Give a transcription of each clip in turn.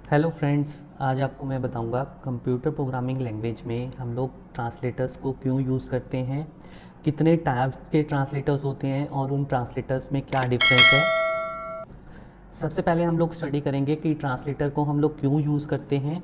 Hello friends, आज आपको मैं बताऊंगा कंप्यूटर प्रोग्रामिंग लैंग्वेज में हम लोग ट्रांसलेटर्स को क्यों यूज़ करते हैं, कितने टाइप के ट्रांसलेटर्स होते हैं और उन ट्रांसलेटर्स में क्या डिफरेंस है। सबसे पहले हम लोग स्टडी करेंगे कि ट्रांसलेटर को हम लोग क्यों यूज़ करते हैं।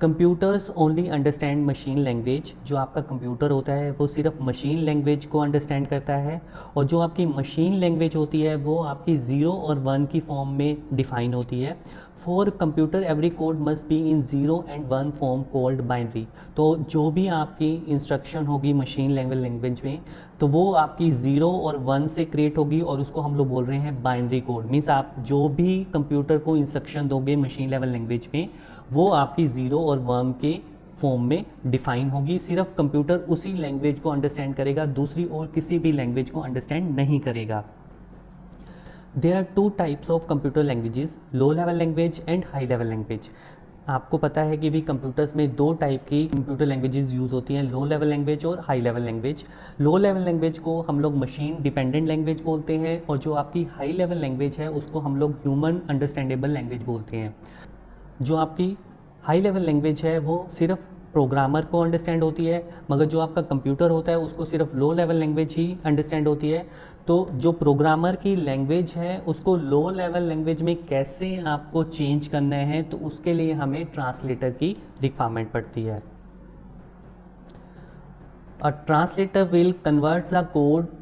Computers only understand machine language. जो आपका कंप्यूटर होता है वो सिर्फ मशीन लैंग्वेज को अंडरस्टैंड करता है, और जो आपकी मशीन लैंग्वेज होती है वो आपकी ज़ीरो और वन की फॉर्म में डिफ़ाइन होती है। For computer every code must be in zero and one form called binary. तो जो भी आपकी इंस्ट्रक्शन होगी मशीन लैंग्वेज में, तो वो आपकी ज़ीरो और वन से क्रिएट होगी, और उसको हम लोग बोल रहे हैं बाइनरी कोड। मीन्स आप जो भी कंप्यूटर को इंस्ट्रक्शन दोगे मशीन लेवल लैंग्वेज में, वो आपकी ज़ीरो और वन के फॉर्म में डिफाइन होगी। सिर्फ कंप्यूटर उसी लैंग्वेज को अंडरस्टैंड करेगा, दूसरी और किसी भी लैंग्वेज को अंडरस्टैंड नहीं करेगा। There are two types of computer languages, low level language and high level language. आपको पता है कि भी कंप्यूटर्स में दो टाइप की कंप्यूटर लैंग्वेजेस यूज़ होती हैं, लो लेवल लैंग्वेज और हाई लेवल लैंग्वेज। लो लेवल लैंग्वेज को हम लोग मशीन डिपेंडेंट लैंग्वेज बोलते हैं, और जो आपकी हाई लेवल लैंग्वेज है उसको हम लोग ह्यूमन अंडरस्टैंडेबल लैंग्वेज बोलते हैं। जो आपकी हाई लेवल लैंग्वेज है वो सिर्फ प्रोग्रामर को अंडरस्टैंड होती है, मगर जो आपका कंप्यूटर होता है उसको सिर्फ लो लेवल लैंग्वेज ही अंडरस्टैंड होती है। तो जो प्रोग्रामर की लैंग्वेज है उसको लो लेवल लैंग्वेज में कैसे आपको चेंज करना है, तो उसके लिए हमें ट्रांसलेटर की रिक्वायरमेंट पड़ती है। A translator will convert the code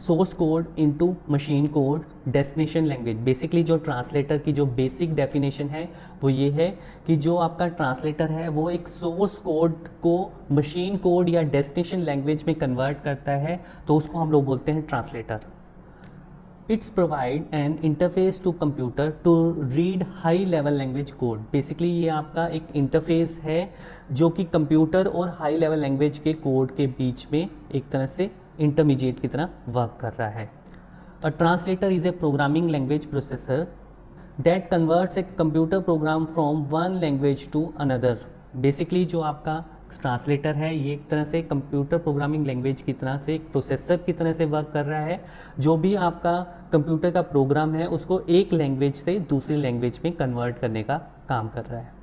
source code into machine code destination language. Basically जो ट्रांसलेटर की जो बेसिक डेफिनेशन है वो ये है कि जो आपका ट्रांसलेटर है वो एक सोर्स कोड को मशीन कोड या डेस्टिनेशन लैंग्वेज में कन्वर्ट करता है, तो उसको हम लोग बोलते हैं translator. It's provide an interface to computer to read high level language code. Basically ये आपका एक इंटरफेस है जो कि कंप्यूटर और हाई लेवल लैंग्वेज के कोड के बीच में एक तरह से इंटरमीडिएट की तरह वर्क कर रहा है। A translator is a programming language processor that converts a computer program from one language to another. Basically जो आपका ट्रांसलेटर है ये एक तरह से कंप्यूटर प्रोग्रामिंग लैंग्वेज की तरह से, एक प्रोसेसर की तरह से वर्क कर रहा है। जो भी आपका कंप्यूटर का प्रोग्राम है उसको एक लैंग्वेज से दूसरी लैंग्वेज में कन्वर्ट करने का काम कर रहा है।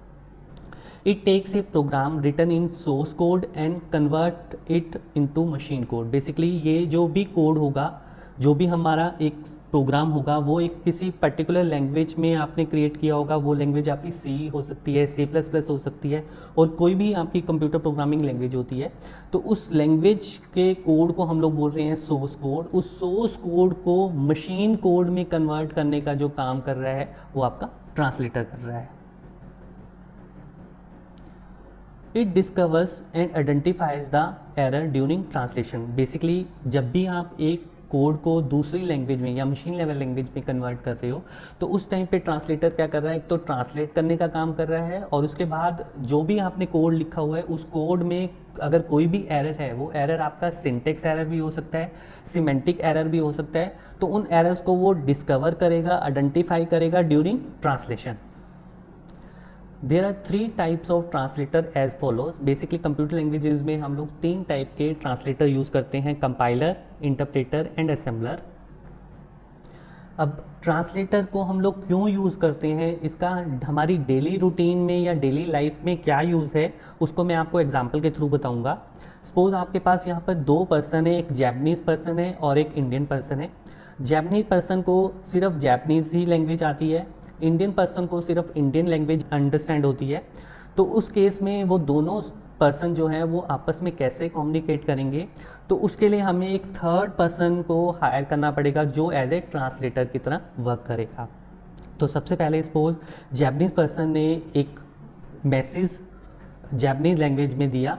It takes a program written in source code and convert it into machine code. Basically ये जो भी कोड होगा, जो भी हमारा एक प्रोग्राम होगा, वो एक किसी पर्टिकुलर लैंग्वेज में आपने क्रिएट किया होगा। वो लैंग्वेज आपकी सी हो सकती है, सी प्लस प्लस हो सकती है, और कोई भी आपकी कंप्यूटर प्रोग्रामिंग लैंग्वेज होती है। तो उस लैंग्वेज के कोड को हम लोग बोल रहे हैं सोर्स कोड। उस सोर्स कोड को मशीन कोड में कन्वर्ट करने का जो काम कर रहा है वो आपका ट्रांसलेटर कर रहा है। It discovers and identifies the error during translation. Basically जब भी आप एक कोड को दूसरी लैंग्वेज में या मशीन लेवल लैंग्वेज में कन्वर्ट कर रहे हो, तो उस टाइम पे ट्रांसलेटर क्या कर रहा है, एक तो ट्रांसलेट करने का काम कर रहा है, और उसके बाद जो भी आपने कोड लिखा हुआ है उस कोड में अगर कोई भी एरर है, वो एरर आपका सिंटेक्स एरर भी हो सकता है, सिमेंटिक एरर भी हो सकता है, तो उन एरर्स को वो डिस्कवर करेगा, आइडेंटिफाई करेगा during translation. There are three types of translator as follows. Basically computer languages में हम लोग तीन टाइप के ट्रांसलेटर यूज़ करते हैं, कंपाइलर, इंटरप्रेटर एंड असेंबलर। अब ट्रांसलेटर को हम लोग क्यों यूज़ करते हैं, इसका हमारी डेली रूटीन में या डेली लाइफ में क्या यूज़ है, उसको मैं आपको एग्जांपल के थ्रू बताऊंगा। सपोज आपके पास यहाँ पर दो पर्सन है, एक जैपनीज़ पर्सन है और एक इंडियन पर्सन है। जैपनीज़ पर्सन को सिर्फ जैपनीज़ ही लैंग्वेज आती है, इंडियन पर्सन को सिर्फ इंडियन लैंग्वेज अंडरस्टैंड होती है। तो उस केस में वो दोनों पर्सन जो है वो आपस में कैसे कम्युनिकेट करेंगे, तो उसके लिए हमें एक थर्ड पर्सन को हायर करना पड़ेगा जो एज ए ट्रांसलेटर की तरह वर्क करेगा। तो सबसे पहले सपोज जैपनीज़ पर्सन ने एक मैसेज जैपनीज़ लैंग्वेज में दिया,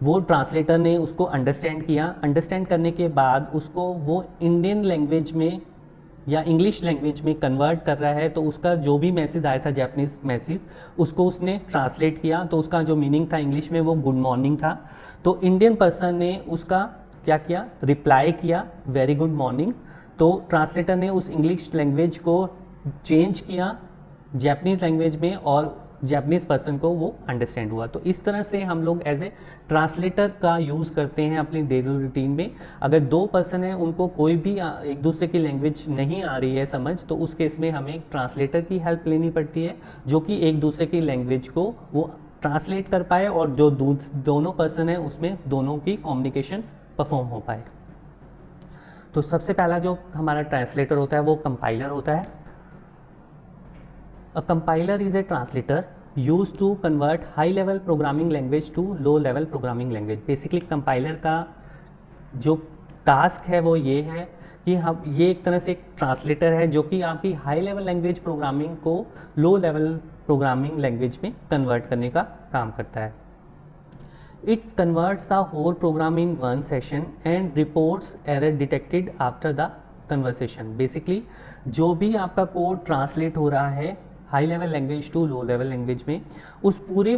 वो ट्रांसलेटर ने उसको अंडरस्टैंड किया, अंडरस्टैंड करने के बाद उसको वो इंडियन लैंग्वेज में या इंग्लिश लैंग्वेज में कन्वर्ट कर रहा है। तो उसका जो भी मैसेज आया था जैपनीज़ मैसेज, उसको उसने ट्रांसलेट किया, तो उसका जो मीनिंग था इंग्लिश में वो गुड मॉर्निंग था। तो इंडियन पर्सन ने उसका क्या किया, रिप्लाई किया वेरी गुड मॉर्निंग। तो ट्रांसलेटर ने उस इंग्लिश लैंग्वेज को चेंज किया जैपनीज़ लैंग्वेज में, और जैपनीज़ पर्सन को वो अंडरस्टैंड हुआ। तो इस तरह से हम लोग एज ए ट्रांसलेटर का यूज़ करते हैं अपनी डेली रूटीन में। अगर दो पर्सन हैं, उनको कोई भी एक दूसरे की लैंग्वेज नहीं आ रही है समझ, तो उस केस में हमें ट्रांसलेटर की हेल्प लेनी पड़ती है, जो कि एक दूसरे की लैंग्वेज को वो ट्रांसलेट कर पाए और जो दोनों पर्सन है उसमें दोनों की कम्युनिकेशन परफॉर्म हो पाए। तो सबसे पहला जो हमारा ट्रांसलेटर होता है वो कंपाइलर होता है। A compiler is a translator use to convert high level programming language to low level programming language. Basically compiler का जो टास्क है वो ये है कि हम ये एक तरह से एक ट्रांसलेटर है जो कि आपकी हाई लेवल लैंग्वेज प्रोग्रामिंग को लो लेवल प्रोग्रामिंग लैंग्वेज में कन्वर्ट करने का काम करता है। It converts the whole program in one session and reports error detected after the conversation। Basically जो भी आपका कोड ट्रांसलेट हो रहा है high level language to low level language में, उस पूरे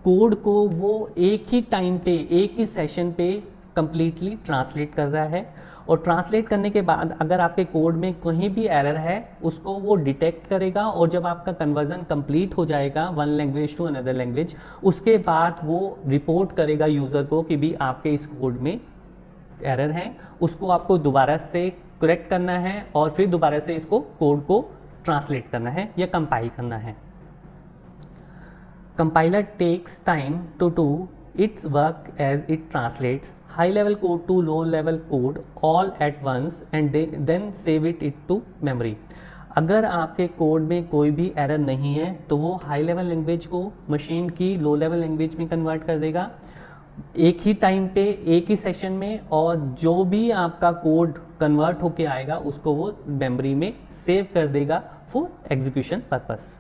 कोड को वो एक ही टाइम पे एक ही सेशन पे कंप्लीटली ट्रांसलेट कर रहा है। और ट्रांसलेट करने के बाद अगर आपके कोड में कहीं भी एरर है उसको वो डिटेक्ट करेगा, और जब आपका कन्वर्जन कंप्लीट हो जाएगा one language to another language, उसके बाद वो रिपोर्ट करेगा यूज़र को कि भी आपके इस कोड में एरर है, उसको आपको दोबारा से करेक्ट करना है और फिर दोबारा से इसको कोड को ट्रांसलेट करना है या कंपाइल करना है। Compiler takes time to do its work as it translates high level code to low level code all at once and then save it to memory। अगर आपके कोड में कोई भी एरर नहीं है तो वो हाई लेवल लैंग्वेज को मशीन की लो लेवल लैंग्वेज में कन्वर्ट कर देगा एक ही टाइम पे एक ही सेशन में, और जो भी आपका कोड कन्वर्ट होके आएगा उसको वो मेमोरी में सेव कर देगा फॉर एग्जीक्यूशन पर्पस।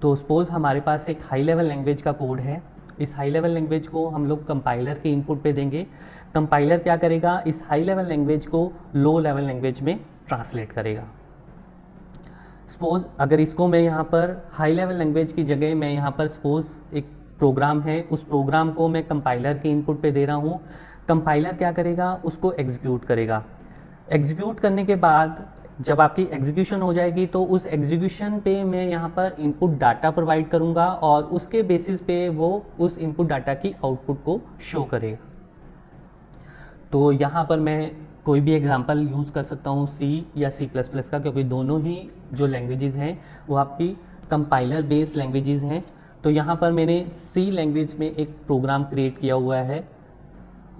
तो सपोज हमारे पास एक हाई लेवल लैंग्वेज का कोड है, इस हाई लेवल लैंग्वेज को हम लोग कंपाइलर के इनपुट पे देंगे। कंपाइलर क्या करेगा, इस हाई लेवल लैंग्वेज को लो लेवल लैंग्वेज में ट्रांसलेट करेगा। सपोज अगर इसको मैं यहाँ पर हाई लेवल लैंग्वेज की जगह मैं यहाँ पर सपोज एक प्रोग्राम है, उस प्रोग्राम को मैं कंपाइलर के इनपुट पे दे रहा हूँ। कंपाइलर क्या करेगा, उसको एग्जीक्यूट करेगा। एग्जीक्यूट करने के बाद जब आपकी एग्जीक्यूशन हो जाएगी तो उस एग्जीक्यूशन पे मैं यहाँ पर इनपुट डाटा प्रोवाइड करूँगा और उसके बेसिस पे वो उस इनपुट डाटा की आउटपुट को शो करेगा। तो यहाँ पर मैं कोई भी एग्जांपल यूज़ कर सकता हूँ सी या सी प्लस प्लस का, क्योंकि दोनों ही जो लैंग्वेजेस हैं वो आपकी कंपाइलर बेस्ड लैंग्वेजेस हैं। तो यहाँ पर मैंने सी लैंग्वेज में एक प्रोग्राम क्रिएट किया हुआ है।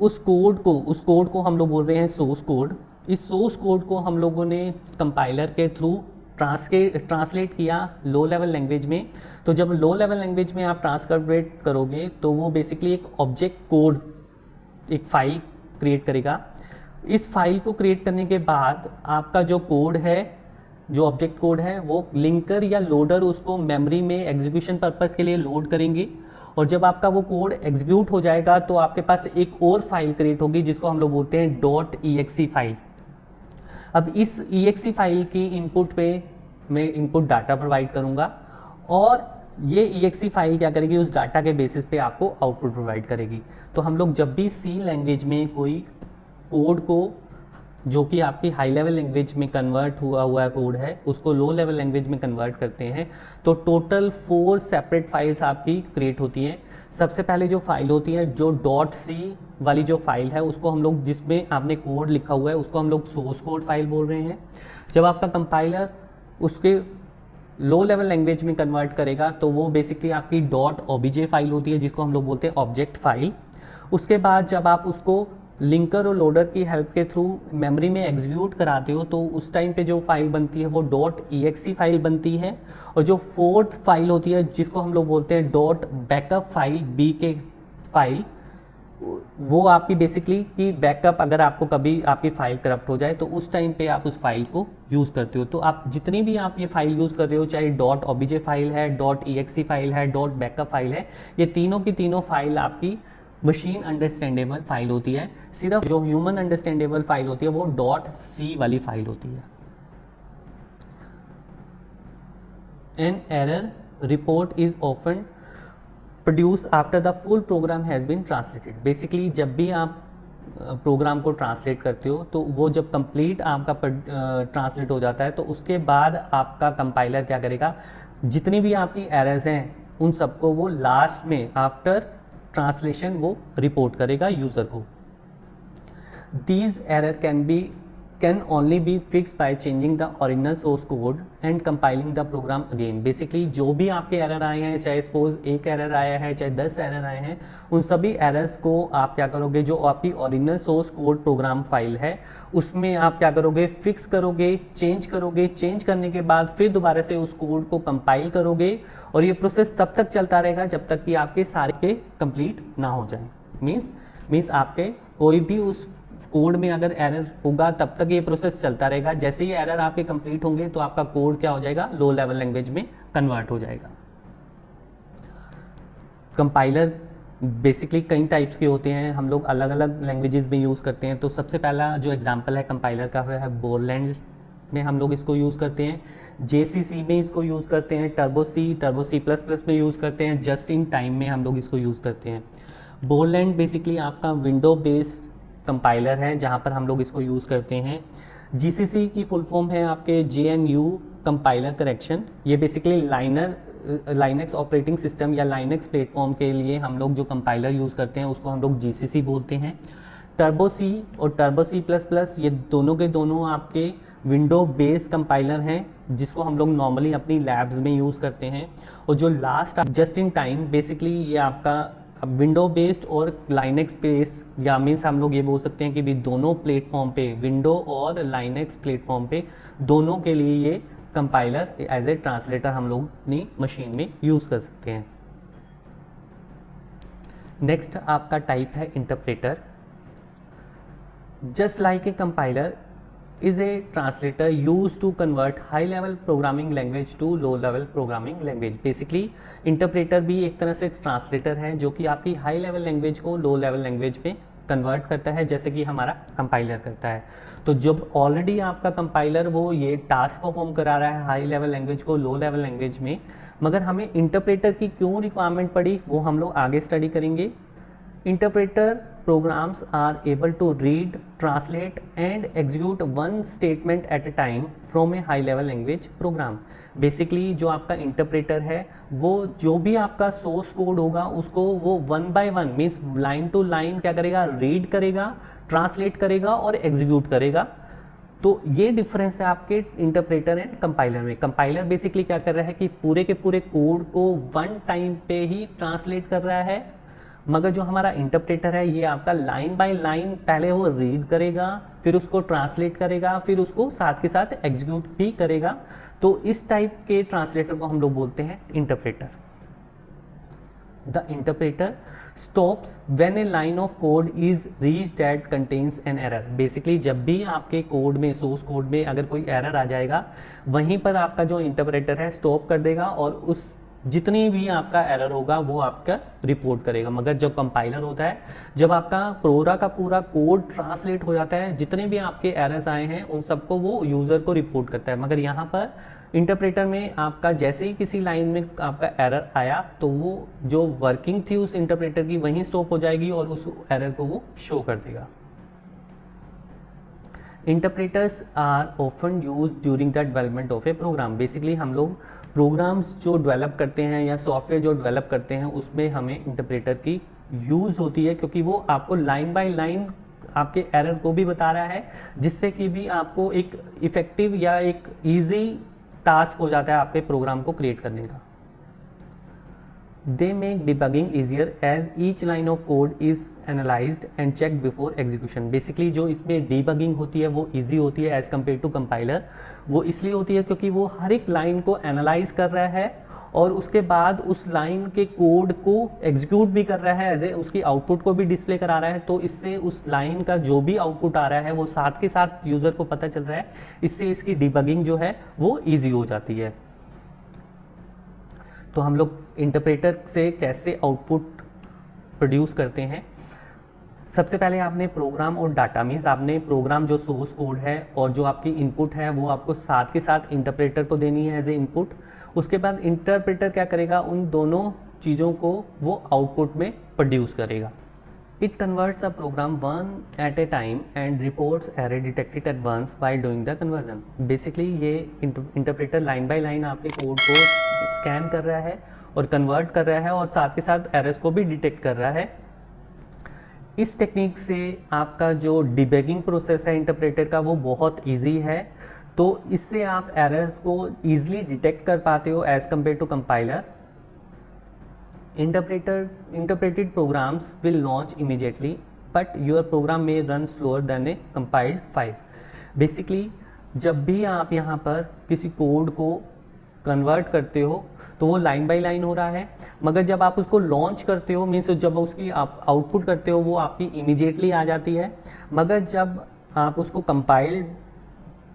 उस कोड को हम लोग बोल रहे हैं सोर्स कोड। इस सोर्स कोड को हम लोगों ने कंपाइलर के थ्रू ट्रांसलेट किया लो लेवल लैंग्वेज में। तो जब लो लेवल लैंग्वेज में आप ट्रांसलेट करोगे तो वो बेसिकली एक ऑब्जेक्ट कोड, एक फाइल क्रिएट करेगा। इस फाइल को क्रिएट करने के बाद आपका जो कोड है, जो ऑब्जेक्ट कोड है, वो लिंकर या लोडर उसको मेमोरी में एग्जीक्यूशन पर्पस के लिए लोड करेंगे। और जब आपका वो कोड एग्जीक्यूट हो जाएगा तो आपके पास एक और फाइल क्रिएट होगी जिसको हम लोग बोलते हैं .exe फाइल। अब इस exe फाइल की इनपुट पे मैं इनपुट डाटा प्रोवाइड करूंगा और ये exe फाइल क्या करेगी, उस डाटा के बेसिस पे आपको आउटपुट प्रोवाइड करेगी। तो हम लोग जब भी सी लैंग्वेज में कोई कोड को जो कि आपकी हाई लेवल लैंग्वेज में कन्वर्ट हुआ कोड है उसको लो लेवल लैंग्वेज में कन्वर्ट करते हैं तो टोटल 4 सेपरेट फाइल्स आपकी क्रिएट होती हैं। सबसे पहले जो फाइल होती है, जो .c वाली जो फाइल है, उसको हम लोग, जिसमें आपने कोड लिखा हुआ है, उसको हम लोग सोर्स कोड फाइल बोल रहे हैं। जब आपका कंपाइलर उसके लो लेवल लैंग्वेज में कन्वर्ट करेगा तो वो बेसिकली आपकी .obj फाइल होती है जिसको हम लोग बोलते हैं ऑब्जेक्ट फाइल। उसके बाद जब आप उसको लिंकर और लोडर की हेल्प के थ्रू मेमोरी में एग्जीक्यूट कराते हो तो उस टाइम पे जो फाइल बनती है वो .exe फाइल बनती है। और जो फोर्थ फाइल होती है जिसको हम लोग बोलते हैं .backup फाइल, बी के फाइल, वो आपकी बेसिकली कि बैकअप अगर आपको कभी आपकी फाइल करप्ट हो जाए तो उस टाइम पे आप उस फाइल को यूज़ करते हो। तो आप जितनी भी आप ये फाइल यूज़ कर रहे हो, चाहे .obj फाइल है, .exe फाइल है, .backup फाइल है, ये तीनों की तीनों फाइल आपकी मशीन अंडरस्टैंडेबल फाइल होती है। सिर्फ जो ह्यूमन अंडरस्टैंडेबल फाइल होती है वो .c वाली फाइल होती है। An error report is often produce after the full program has been translated. Basically जब भी आप प्रोग्राम को ट्रांसलेट करते हो तो वो जब कंप्लीट आपका ट्रांसलेट हो जाता है तो उसके बाद आपका कंपाइलर क्या करेगा, जितनी भी आपकी एरर्स हैं उन सबको वो लास्ट में आफ्टर ट्रांसलेशन वो रिपोर्ट करेगा यूज़र को। These error can only be fixed by changing the original source code and compiling the program again। Basically जो भी आपके एरर आए हैं, चाहे सपोज एक एरर आया है चाहे 10 एरर आए हैं, उन सभी एरर्स को आप क्या करोगे, जो आपकी original source code program file है उसमें आप क्या करोगे, फिक्स करोगे, चेंज करोगे। चेंज करने के बाद फिर दोबारा से उस कोड को कंपाइल करोगे और ये प्रोसेस तब तक चलता रहेगा जब तक कि आपके सारे के कंप्लीट ना हो जाए। मीन्स आपके कोई भी उस कोड में अगर एरर होगा तब तक ये प्रोसेस चलता रहेगा। जैसे ही एरर आपके कंप्लीट होंगे तो आपका कोड क्या हो जाएगा, लो लेवल लैंग्वेज में कन्वर्ट हो जाएगा। कंपाइलर बेसिकली कई टाइप्स के होते हैं, हम लोग अलग अलग लैंग्वेजेस में यूज़ करते हैं। तो सबसे पहला जो एग्जांपल है कंपाइलर का है बोरलैंड में हम लोग इसको यूज़ करते हैं, JCC में इसको यूज़ करते हैं, टर्बो C++ में यूज़ करते हैं, जस्ट इन टाइम में हम लोग इसको यूज़ करते हैं। बोरलैंड बेसिकली आपका विंडो बेस्ड कंपाइलर है जहाँ पर हम लोग इसको यूज़ करते हैं। GCC की फुल फॉर्म है आपके GNU कंपाइलर करेक्शन। ये बेसिकली लाइनक्स ऑपरेटिंग सिस्टम या लाइनक्स प्लेटफॉर्म के लिए हम लोग जो कंपाइलर यूज़ करते हैं उसको हम लोग GCC बोलते हैं। टर्बो C और टर्बो C++ ये दोनों के दोनों आपके विंडो बेस्ड कंपाइलर हैं जिसको हम लोग नॉर्मली अपनी लैब्स में यूज़ करते हैं। और जो last just in time basically ये आपका विंडो बेस्ड और लाइनक्स बेस्ड, या मीन्स हम लोग ये बोल सकते हैं कि भी दोनों प्लेटफॉर्म पे, विंडो और लाइनक्स प्लेटफॉर्म पे दोनों के लिए ये कंपाइलर एज ए ट्रांसलेटर हम लोग अपनी मशीन में यूज़ कर सकते हैं। नेक्स्ट आपका टाइप है interpreter. Just like a compiler is a translator used to convert high level programming language to low level programming language। Basically interpreter भी एक तरह से ट्रांसलेटर है जो कि आपकी हाई लेवल लैंग्वेज को लो लेवल लैंग्वेज में कन्वर्ट करता है, जैसे कि हमारा कंपाइलर करता है। तो जब ऑलरेडी आपका कंपाइलर वो ये टास्क परफॉर्म करा रहा है हाई लेवल लैंग्वेज को लो लेवल लैंग्वेज में, मगर हमें इंटरप्रेटर की क्यों रिक्वायरमेंट पड़ी वो हम लोग आगे स्टडी करेंगे। Interpreter programs are able to read, translate and execute one statement at a time from a high level language program। Basically जो आपका इंटरप्रेटर है वो जो भी आपका सोर्स कोड होगा उसको वो 1 by 1 means line to line क्या करेगा, रीड करेगा, ट्रांसलेट करेगा और एग्जीक्यूट करेगा। तो ये डिफरेंस है आपके इंटरप्रेटर एंड कंपाइलर में। कंपाइलर बेसिकली क्या कर रहा है कि पूरे के पूरे कोड को वन टाइम पे ही ट्रांसलेट कर रहा है, मगर जो हमारा इंटरप्रेटर है ये आपका लाइन बाय लाइन पहले वो रीड करेगा, फिर उसको ट्रांसलेट करेगा, फिर उसको साथ के साथ एग्जीक्यूट भी करेगा। तो इस टाइप के ट्रांसलेटर को हम लोग बोलते हैं interpreter. The interpreter stops when A line of code is reached that contains an error. Basically जब भी आपके कोड में, सोर्स कोड में अगर कोई एरर आ जाएगा वहीं पर आपका जो इंटरप्रेटर है स्टॉप कर देगा और उस जितनी भी आपका एरर होगा वो आपका रिपोर्ट करेगा। मगर जब कंपाइलर होता है, जब आपका पूरा का पूरा कोड ट्रांसलेट हो जाता है, जितने भी आपके एरर्स आए हैं उन सबको वो यूज़र को रिपोर्ट करता है। मगर यहाँ पर इंटरप्रेटर में आपका जैसे ही किसी लाइन में आपका एरर आया तो वो जो वर्किंग थी उस इंटरप्रेटर की वहीं स्टॉप हो जाएगी और उस एरर को वो शो कर देगा। Interpreters are often use during the development of a program. Basically हम लोग प्रोग्राम्स जो डेवलप करते हैं या सॉफ्टवेयर जो डेवलप करते हैं उसमें हमें इंटरप्रेटर की यूज़ होती है, क्योंकि वो आपको लाइन बाय लाइन आपके एरर को भी बता रहा है, जिससे कि भी आपको एक इफेक्टिव या एक इजी टास्क हो जाता है आपके प्रोग्राम को क्रिएट करने का। They make debugging easier as each line of code is analysed and check before execution. Basically जो इसमें डिबगिंग होती है वो इजी होती है एज कम्पेयर टू कंपाइलर। वो इसलिए होती है क्योंकि वो हर एक लाइन को एनालाइज कर रहा है और उसके बाद उस लाइन के कोड को एग्जीक्यूट भी कर रहा है, एज ए उसकी आउटपुट को भी डिस्प्ले करा रहा है। तो इससे उस लाइन का जो भी आउटपुट आ रहा है वो साथ के साथ यूज़र को पता चल रहा है, इससे इसकी डिबगिंग जो है वो ईजी हो जाती है। तो हम लोग इंटरप्रेटर से कैसे आउटपुट प्रोड्यूस करते हैं। सबसे पहले आपने प्रोग्राम और डाटा, मीन्स आपने प्रोग्राम जो सोर्स कोड है और जो आपकी इनपुट है वो आपको साथ के साथ इंटरप्रेटर को देनी है एज ए इनपुट। उसके बाद इंटरप्रेटर क्या करेगा, उन दोनों चीज़ों को वो आउटपुट में प्रोड्यूस करेगा। It converts the program one at a time and reports error detected at once while doing the conversion. Basically ये इंटरप्रेटर लाइन बाय लाइन आपके कोड को स्कैन कर रहा है और कन्वर्ट कर रहा है और साथ के साथ एरर्स को भी डिटेक्ट कर रहा है। इस टेक्निक से आपका जो डिबगिंग प्रोसेस है इंटरप्रेटर का वो बहुत ईजी है, तो इससे आप एरर्स को ईजिली डिटेक्ट कर पाते हो as compare to compiler. Interpreted programs will launch immediately, but your program may run slower than a compiled file. Basically, जब भी आप यहाँ पर किसी कोड को कन्वर्ट करते हो तो वो लाइन बाय लाइन हो रहा है, मगर जब आप उसको लॉन्च करते हो मीन्स जब उसकी आप आउटपुट करते हो वो आपकी इमीडिएटली आ जाती है, मगर जब आप उसको कंपाइल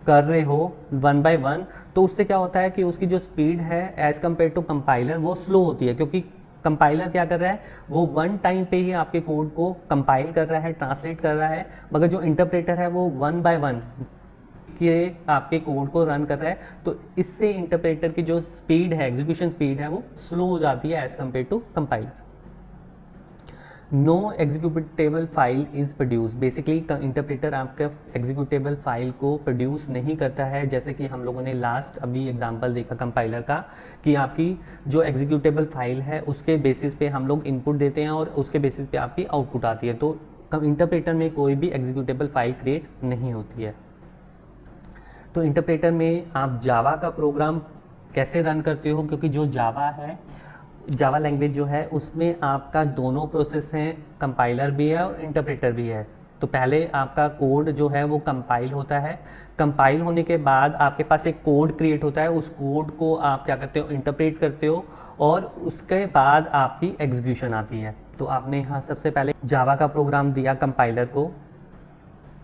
कर रहे हो वन बाय वन तो उससे क्या होता है कि उसकी जो स्पीड है एज कम्पेयर टू कंपाइलर वो स्लो होती है, क्योंकि कंपाइलर क्या कर रहा है वो वन टाइम पे ही आपके कोड को कंपाइल कर रहा है, ट्रांसलेट कर रहा है, मगर जो इंटरप्रेटर है वो वन बाय वन के आपके कोड को रन कर रहा है, तो इससे इंटरप्रेटर की जो स्पीड है, एग्जीक्यूशन स्पीड है वो स्लो हो जाती है as compare to compiler. No executable file is produce. Basically interpreter आपका एग्जीक्यूटेबल फाइल को प्रोड्यूस नहीं करता है, जैसे कि हम लोगों ने लास्ट अभी एग्जांपल देखा कंपाइलर का कि आपकी जो एग्जीक्यूटेबल फाइल है उसके बेसिस पे हम लोग इनपुट देते हैं और उसके बेसिस पे आपकी आउटपुट आती है, तो इंटरप्रेटर में कोई भी एग्जीक्यूटेबल फाइल क्रिएट नहीं होती है। तो इंटरप्रेटर में आप जावा का प्रोग्राम कैसे रन करते हो, क्योंकि जो जावा है, जावा लैंग्वेज जो है उसमें आपका दोनों प्रोसेस हैं, कंपाइलर भी है और इंटरप्रेटर भी है। तो पहले आपका कोड जो है वो कंपाइल होता है, कंपाइल होने के बाद आपके पास एक कोड क्रिएट होता है, उस कोड को आप क्या करते हो इंटरप्रेट करते हो और उसके बाद आपकी एग्जीक्यूशन आती है। तो आपने यहाँ सबसे पहले जावा का प्रोग्राम दिया कंपाइलर को,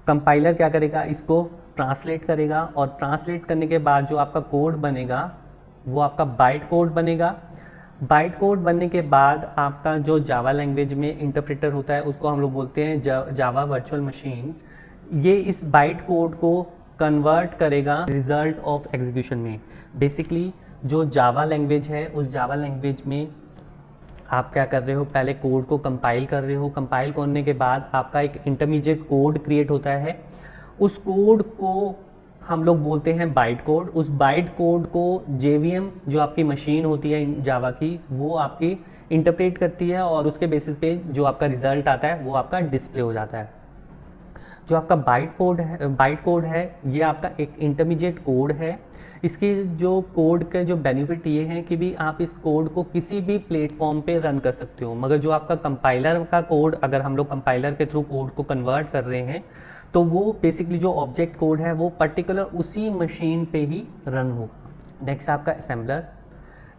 कंपाइलर क्या करेगा इसको ट्रांसलेट करेगा और ट्रांसलेट करने के बाद जो आपका कोड बनेगा वो आपका बाइट कोड बनेगा। बाइट कोड बनने के बाद आपका जो जावा लैंग्वेज में इंटरप्रेटर होता है उसको हम लोग बोलते हैं जावा वर्चुअल मशीन, ये इस बाइट कोड को कन्वर्ट करेगा रिजल्ट ऑफ एग्जीक्यूशन में। बेसिकली जो जावा लैंग्वेज है उस जावा लैंग्वेज में आप क्या कर रहे हो, पहले कोड को कंपाइल कर रहे हो, कंपाइल करने के बाद आपका एक इंटरमीडिएट कोड क्रिएट होता है, उस कोड को हम लोग बोलते हैं बाइट कोड। उस बाइट कोड को JVM जो आपकी मशीन होती है जावा की वो आपकी इंटरप्रेट करती है और उसके बेसिस पे जो आपका रिजल्ट आता है वो आपका डिस्प्ले हो जाता है। जो आपका बाइट कोड है ये आपका एक इंटरमीडिएट कोड है। इसके जो कोड के जो बेनिफिट ये हैं कि भी आप इस कोड को किसी भी प्लेटफॉर्म पे रन कर सकते हो, मगर जो आपका कंपाइलर का कोड, अगर हम लोग कंपाइलर के थ्रू कोड को कन्वर्ट कर रहे हैं तो वो बेसिकली जो ऑब्जेक्ट कोड है वो पर्टिकुलर उसी मशीन पे ही रन होगा। नेक्स्ट आपका assembler.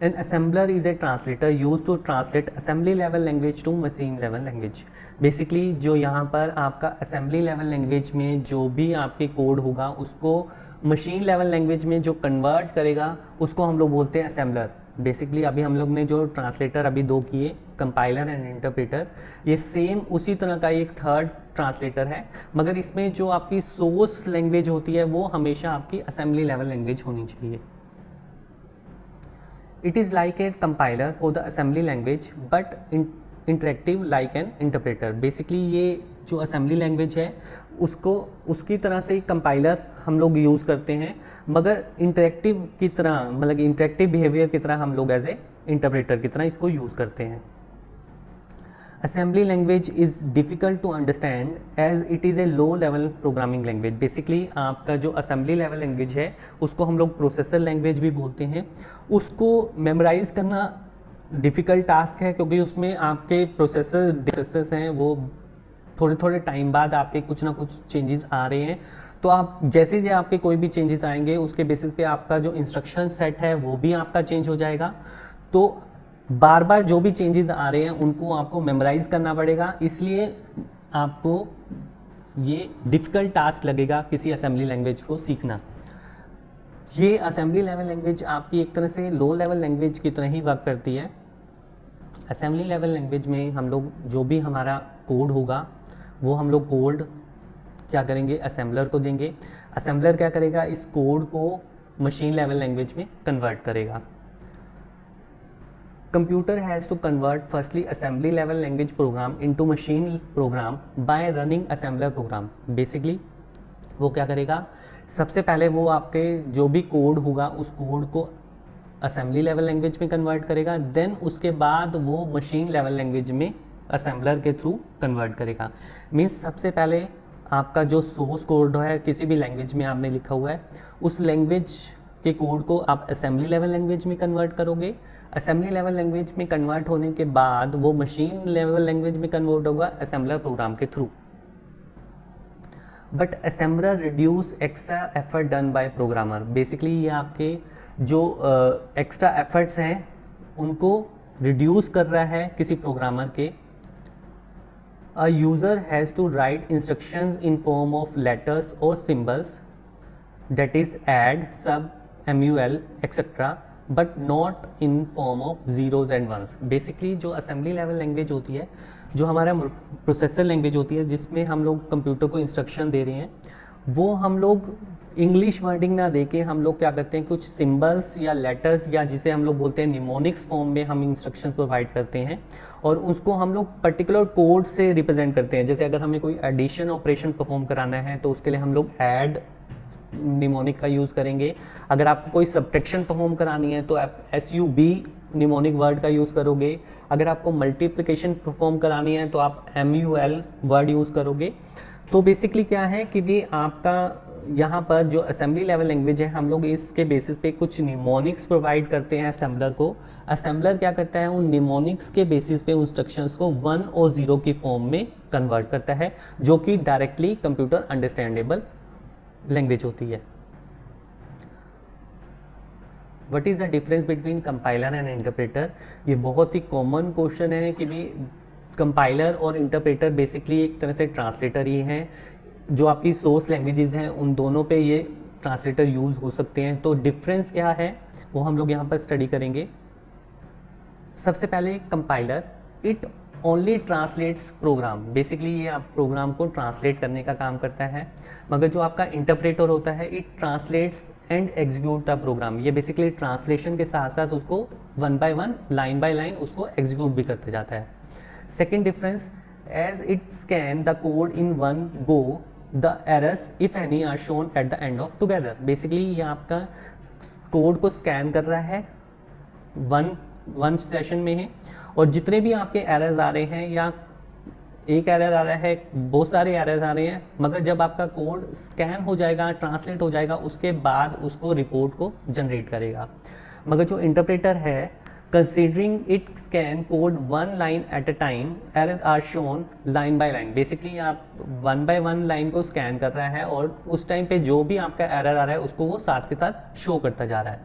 An assembler is a translator use to translate assembly level language to machine level language. Basically जो यहाँ पर आपका असेंबली लेवल लैंग्वेज में जो भी आपके कोड होगा उसको मशीन लेवल लैंग्वेज में जो कन्वर्ट करेगा उसको हम लोग बोलते हैं असेंबलर। बेसिकली अभी हम लोग ने जो ट्रांसलेटर अभी दो किए, कंपाइलर एंड इंटरप्रेटर, ये सेम उसी तरह का एक थर्ड ट्रांसलेटर है, मगर इसमें जो आपकी सोर्स लैंग्वेज होती है वो हमेशा आपकी असेंबली लेवल लैंग्वेज होनी चाहिए। It is like a compiler for the assembly language but interactive like an interpreter. Basically ये जो असेंबली लैंग्वेज है उसको उसकी तरह से कंपाइलर हम लोग यूज़ करते हैं, मगर इंटरेक्टिव की तरह, मतलब इंटरेक्टिव बिहेवियर की तरह हम लोग एज ए इंटरप्रेटर की तरह इसको यूज़ करते हैं। Assembly language is difficult to understand as it is a low level programming language. Basically आपका जो असेंबली लेवल लैंग्वेज है उसको हम लोग प्रोसेसर लैंग्वेज भी बोलते हैं। उसको मेमोराइज करना डिफ़िकल्ट टास्क है, क्योंकि उसमें आपके प्रोसेसर्स हैं वो थोड़े थोड़े टाइम बाद आपके कुछ ना कुछ चेंजेस आ रहे हैं, तो आप जैसे ही आपके कोई भी चेंजेस आएंगे उसके बेसिस पे आपका जो इंस्ट्रक्शन सेट है वो भी आपका चेंज हो जाएगा। तो बार बार जो भी चेंजेस आ रहे हैं उनको आपको मेमोराइज करना पड़ेगा, इसलिए आपको ये डिफ़िकल्ट टास्क लगेगा किसी असेंबली लैंग्वेज को सीखना। ये असेंबली लेवल लैंग्वेज आपकी एक तरह से लो लेवल लैंग्वेज की तरह ही वर्क करती है। असेंबली लेवल लैंग्वेज में हम लोग जो भी हमारा कोड होगा वो हम लोग कोड क्या करेंगे, असेंबलर को देंगे। असेंबलर क्या करेगा, इस कोड को मशीन लेवल लैंग्वेज में कन्वर्ट करेगा। Computer has to convert firstly assembly level language program into machine program by running assembler program. Basically वो क्या करेगा, सबसे पहले वो आपके जो भी कोड होगा उस कोड को असेंबली लेवल लैंग्वेज में कन्वर्ट करेगा, देन उसके बाद वो मशीन लेवल लैंग्वेज में असेंबलर के थ्रू कन्वर्ट करेगा। मीन्स सबसे पहले आपका जो सोर्स कोड है किसी भी लैंग्वेज में आपने लिखा हुआ है, उस लैंग्वेज के कोड को आप असेंबली लेवल लैंग्वेज में कन्वर्ट करोगे। असेंबली लेवल लैंग्वेज में कन्वर्ट होने के बाद वो मशीन लेवल लैंग्वेज में कन्वर्ट होगा असेंबलर प्रोग्राम के through. But assembler reduce extra effort done by programmer. Basically ये आपके जो एक्स्ट्रा एफर्ट्स हैं उनको रिड्यूस कर रहा है किसी प्रोग्रामर के। A user has to write instructions in form of letters और symbols, that is add, sub, mul, etc. But not in form of zeros and ones. Basically जो असेंबली लेवल लैंग्वेज होती है, जो हमारा प्रोसेसर लैंग्वेज होती है जिसमें हम लोग कंप्यूटर को इंस्ट्रक्शन दे रहे हैं, वो हम लोग इंग्लिश वर्डिंग ना देके हम लोग क्या करते हैं, कुछ सिंबल्स या लेटर्स या जिसे हम लोग बोलते हैं निमोनिक्स फॉर्म में हम इंस्ट्रक्शन प्रोवाइड करते हैं और उसको हम लोग पर्टिकुलर कोड से रिप्रेजेंट करते हैं। जैसे अगर हमें कोई एडिशन ऑपरेशन परफॉर्म कराना है तो उसके लिए हम लोग ऐड निमोनिक का यूज़ करेंगे। अगर आपको कोई सब्ट्रैक्शन परफॉर्म करानी है तो आप SUB निमोनिक वर्ड का यूज़ करोगे। अगर आपको मल्टीप्लिकेशन परफॉर्म करानी है तो आप MUL वर्ड यूज़ करोगे। तो बेसिकली क्या है कि भी आपका यहाँ पर जो असेंबली लेवल लैंग्वेज है, हम लोग इसके बेसिस पे कुछ निमोनिक्स प्रोवाइड करते हैं असेंबलर को। असेंबलर क्या करता है, उन निमोनिक्स के बेसिस पे इंस्ट्रक्शंस को 1 और 0 की फॉर्म में कन्वर्ट करता है, जो कि डायरेक्टली कंप्यूटर अंडरस्टैंडेबल लैंग्वेज होती है। What is the difference between compiler and interpreter? ये बहुत ही कॉमन क्वेश्चन है कि भी कंपाइलर और इंटरप्रेटर बेसिकली एक तरह से ट्रांसलेटर ही हैं। जो आपकी सोर्स लैंग्वेजेस हैं उन दोनों पे ये ट्रांसलेटर यूज हो सकते हैं। तो डिफरेंस क्या है वो हम लोग यहाँ पर स्टडी करेंगे। सबसे पहले compiler, it only translates program. Basically ये आप प्रोग्राम को ट्रांसलेट करने का काम करता है। मगर जो आपका इंटरप्रेटर होता है, it translates and execute the program. ये बेसिकली ट्रांसलेशन के साथ साथ उसको 1 by 1 लाइन बाय लाइन उसको एग्जीक्यूट भी करते जाता है। Second difference, as it scan the code in one go, the errors if any are shown at the end of together. Basically ये आपका कोड को स्कैन कर रहा है वन सेशन में है, और जितने भी आपके एरर्स आ रहे हैं या एक एरर आ रहा है, बहुत सारे एरर्स आ रहे हैं, मगर जब आपका कोड स्कैन हो जाएगा, ट्रांसलेट हो जाएगा, उसके बाद उसको रिपोर्ट को जनरेट करेगा। मगर जो इंटरप्रेटर है, considering it scan code 1 line at a time, error are shown line by line. Basically आप 1 by 1 लाइन को स्कैन कर रहा है और उस टाइम पे जो भी आपका एरर आ रहा है उसको वो साथ के साथ शो करता जा रहा है।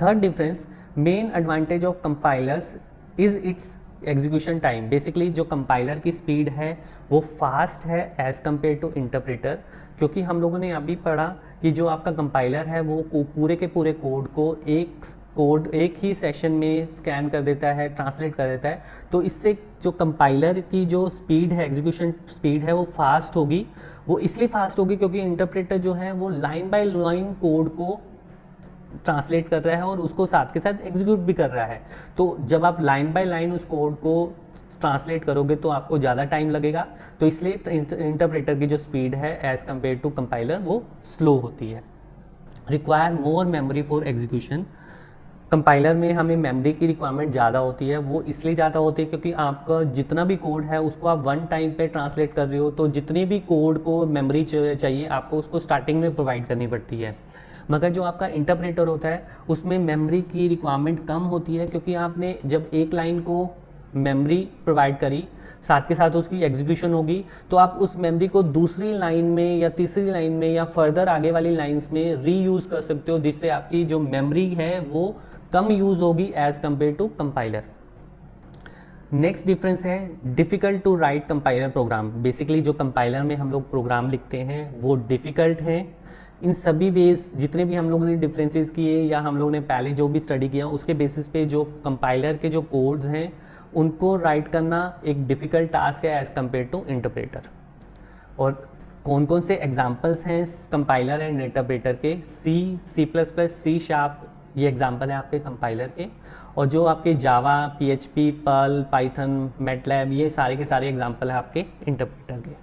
Third difference, main advantage of compilers is it's execution time. Basically जो कंपाइलर की स्पीड है वो फास्ट है एज कम्पेयर टू इंटरप्रेटर, क्योंकि हम लोगों ने अभी पढ़ा कि जो आपका कंपाइलर है वो पूरे के पूरे कोड को एक ही सेशन में स्कैन कर देता है, ट्रांसलेट कर देता है। तो इससे जो कंपाइलर की जो स्पीड है, एग्जीक्यूशन स्पीड है, वो फास्ट होगी। वो इसलिए फास्ट होगी क्योंकि इंटरप्रेटर जो है वो लाइन बाय लाइन कोड को ट्रांसलेट कर रहा है और उसको साथ के साथ एग्जीक्यूट भी कर रहा है। तो जब आप लाइन बाय लाइन उस कोड को ट्रांसलेट करोगे तो आपको ज़्यादा टाइम लगेगा। तो इसलिए इंटरप्रेटर की जो स्पीड है एज कम्पेयर टू कंपाइलर वो स्लो होती है। Require more memory for execution. Compiler में हमें मेमोरी की रिक्वायरमेंट ज़्यादा होती है। वो इसलिए ज़्यादा होती है क्योंकि आपका जितना भी कोड है उसको आप 1 टाइम पे ट्रांसलेट कर रहे हो, तो जितनी भी कोड को मेमोरी चाहिए आपको उसको स्टार्टिंग में प्रोवाइड करनी पड़ती है। मगर जो आपका इंटरप्रेटर होता है उसमें मेमोरी की रिक्वायरमेंट कम होती है, क्योंकि आपने जब एक लाइन को मेमोरी प्रोवाइड करी, साथ के साथ उसकी एग्जीक्यूशन होगी, तो आप उस मेमोरी को दूसरी लाइन में या तीसरी लाइन में या फर्दर आगे वाली लाइंस में रीयूज़ कर सकते हो, जिससे आपकी जो मेमोरी है वो कम यूज़ होगी as compare to compiler. Next difference है difficult to write compiler program. Basically जो कंपाइलर में हम लोग प्रोग्राम लिखते हैं वो डिफ़िकल्ट हैं। इन सभी बेस जितने भी हम लोगों ने डिफरेंसेस किए या हम लोगों ने पहले जो भी स्टडी किया उसके बेसिस पे जो कंपाइलर के जो कोड्स हैं उनको राइट करना एक डिफ़िकल्ट टास्क है एज़ कम्पेयर टू इंटरप्रेटर। और कौन कौन से एग्जांपल्स हैं कंपाइलर एंड इंटरप्रेटर के? C++, C#, ये एग्जांपल है आपके कंपाइलर के। और जो आपके जावा, PHP, पर्ल, पाइथन, मैटलैब, ये सारे के सारे एग्जाम्पल है आपके इंटरप्रेटर के।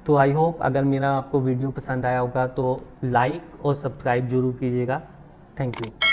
तो आई होप अगर मेरा आपको वीडियो पसंद आया होगा तो लाइक और सब्सक्राइब जरूर कीजिएगा। Thank you.